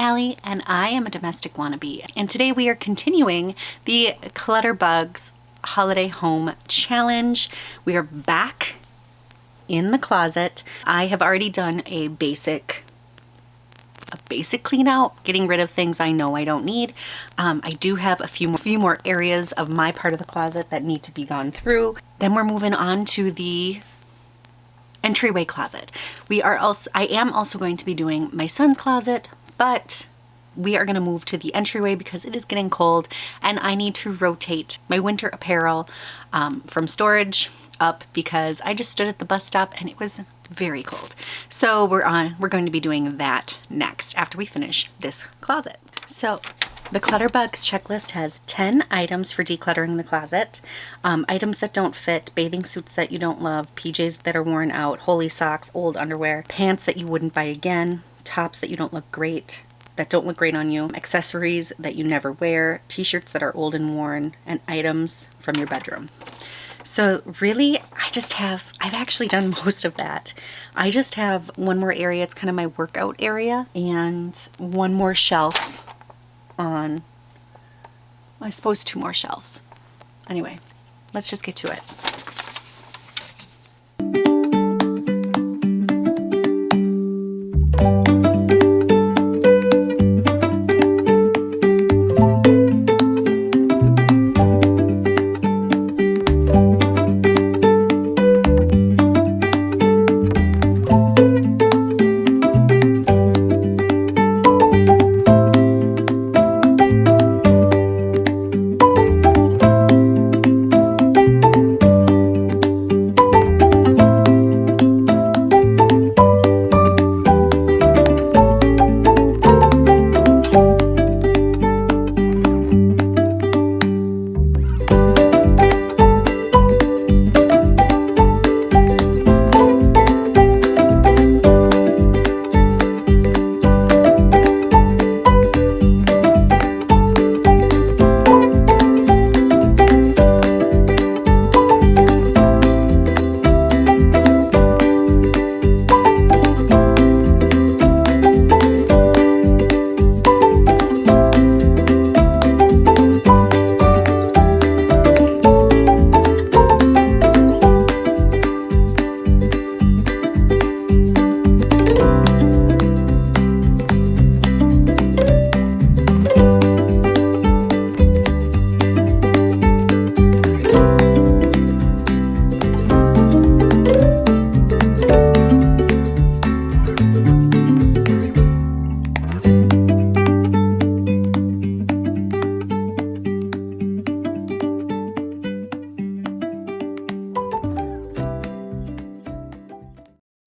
Allie, and I am a domestic wannabe. And today we are continuing the Clutterbugs Holiday Home Challenge. We are back in the closet. I have already done a basic clean out, getting rid of things I know I don't need. I do have a few more areas of my part of the closet that need to be gone through. Then we're moving on to the entryway closet. I am also going to be doing my son's closet, but we are going to move to the entryway because it is getting cold and I need to rotate my winter apparel from storage up because I just stood at the bus stop and it was very cold. So we're going to be doing that next after we finish this closet. So the Clutterbugs checklist has 10 items for decluttering the closet. Items that don't fit, bathing suits that you don't love, PJs that are worn out, holey socks, old underwear, pants that you wouldn't buy again, tops that don't look great on you, accessories that you never wear, t-shirts that are old and worn, and items from your bedroom. So really, I've actually done most of that. I just have one more area. It's kind of my workout area and one more shelf on, I suppose 2 more shelves. Anyway, let's just get to it.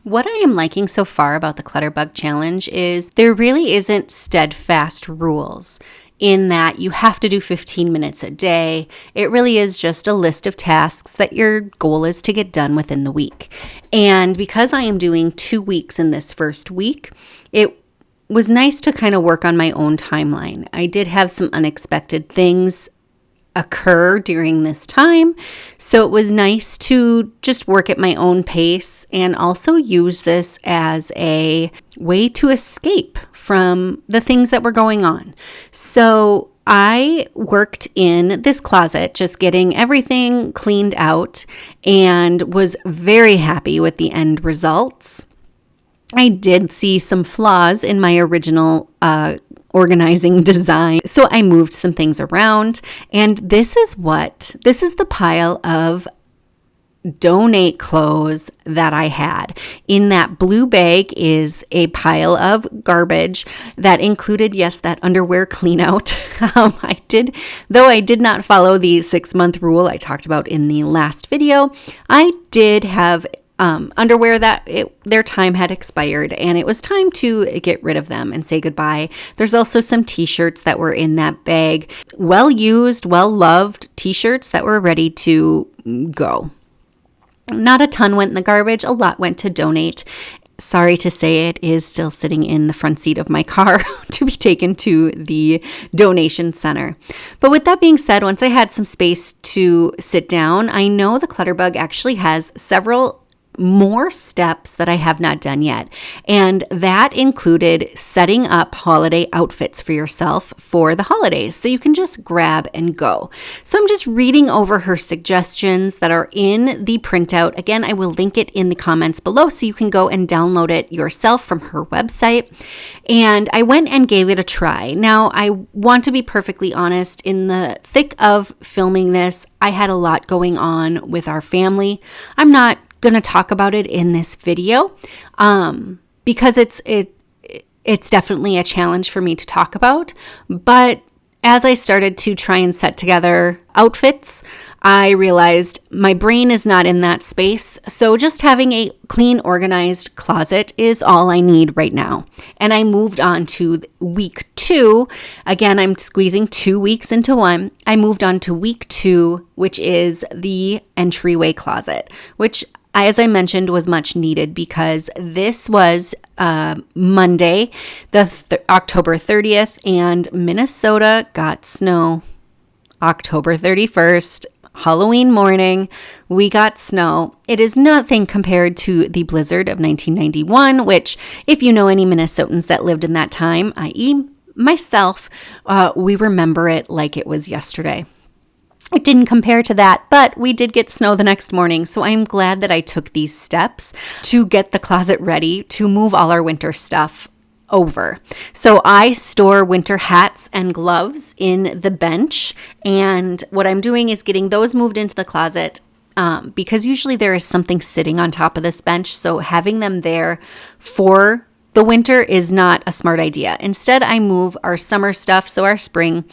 What I am liking so far about the Clutterbug Challenge is there really isn't steadfast rules in that you have to do 15 minutes a day. It really is just a list of tasks that your goal is to get done within the week. And because I am doing 2 weeks in this first week, it was nice to kind of work on my own timeline. I did have some unexpected things occur during this time. So it was nice to just work at my own pace and also use this as a way to escape from the things that were going on. So I worked in this closet, just getting everything cleaned out, and was very happy with the end results. I did see some flaws in my original organizing design. So I moved some things around, and this is the pile of donate clothes that I had. In that blue bag is a pile of garbage that included, yes, that underwear clean out. I did not follow the 6-month rule I talked about in the last video. I did have underwear that their time had expired and it was time to get rid of them and say goodbye. There's also some t-shirts that were in that bag. Well-used, well-loved t-shirts that were ready to go. Not a ton went in the garbage. A lot went to donate. Sorry to say, it is still sitting in the front seat of my car to be taken to the donation center. But with that being said, once I had some space to sit down, I know the Clutterbug actually has several more steps that I have not done yet. And that included setting up holiday outfits for yourself for the holidays. So you can just grab and go. So I'm just reading over her suggestions that are in the printout. Again, I will link it in the comments below so you can go and download it yourself from her website. And I went and gave it a try. Now, I want to be perfectly honest, in the thick of filming this, I had a lot going on with our family. I'm not going to talk about it in this video because it's definitely a challenge for me to talk about. But as I started to try and set together outfits, I realized my brain is not in that space. So just having a clean, organized closet is all I need right now. And I moved on to week 2. Again, I'm squeezing 2 weeks into one. I moved on to week 2, which is the entryway closet, which, as I mentioned, was much needed because this was Monday, October 30th, and Minnesota got snow. October 31st, Halloween morning, we got snow. It is nothing compared to the blizzard of 1991, which, if you know any Minnesotans that lived in that time, i.e. myself, we remember it like it was yesterday. It didn't compare to that, but we did get snow the next morning, so I'm glad that I took these steps to get the closet ready to move all our winter stuff over. So I store winter hats and gloves in the bench, and what I'm doing is getting those moved into the closet because usually there is something sitting on top of this bench, so having them there for the winter is not a smart idea. Instead, I move our summer stuff, so our spring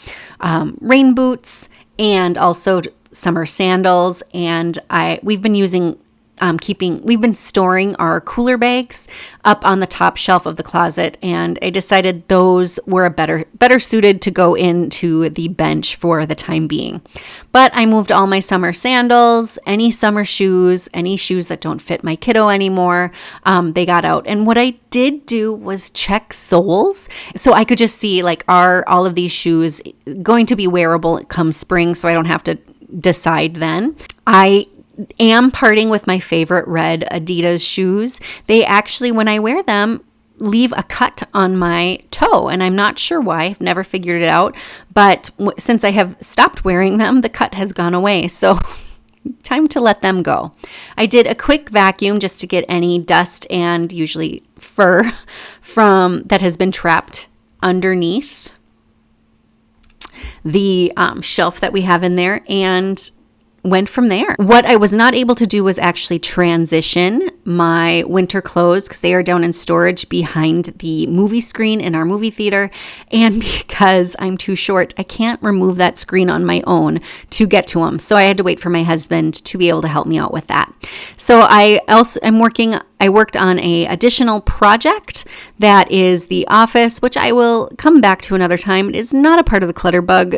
rain boots, and also summer sandals. And we've been storing our cooler bags up on the top shelf of the closet, and I decided those were better suited to go into the bench for the time being. But I moved all my summer sandals, any summer shoes, any shoes that don't fit my kiddo anymore, they got out. And what I did do was check soles, so I could just see, like, are all of these shoes going to be wearable come spring, so I don't have to decide then. I am parting with my favorite red Adidas shoes. They actually, when I wear them, leave a cut on my toe, and I'm not sure why. I've never figured it out, but since I have stopped wearing them, the cut has gone away. So time to let them go. I did a quick vacuum just to get any dust and usually fur from that has been trapped underneath the shelf that we have in there, and went from there. What I was not able to do was actually transition my winter clothes because they are down in storage behind the movie screen in our movie theater. And because I'm too short, I can't remove that screen on my own to get to them. So I had to wait for my husband to be able to help me out with that. So I worked on a additional project that is the office, which I will come back to another time. It is not a part of the Clutter Bug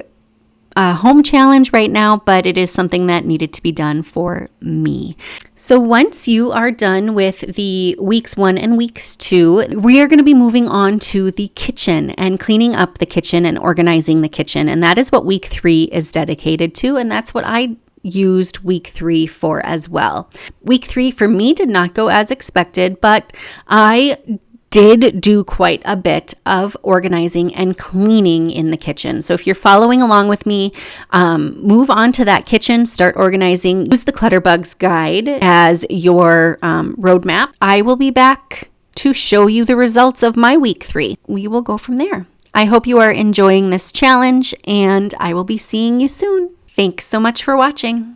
home challenge right now, but it is something that needed to be done for me. So once you are done with the weeks 1 and weeks 2, we are going to be moving on to the kitchen and cleaning up the kitchen and organizing the kitchen. And that is what week 3 is dedicated to. And that's what I used week 3 for as well. Week 3 for me did not go as expected, but I did do quite a bit of organizing and cleaning in the kitchen. So if you're following along with me, move on to that kitchen, start organizing, use the Clutter Bugs guide as your roadmap. I will be back to show you the results of my week 3. We will go from there. I hope you are enjoying this challenge, and I will be seeing you soon. Thanks so much for watching.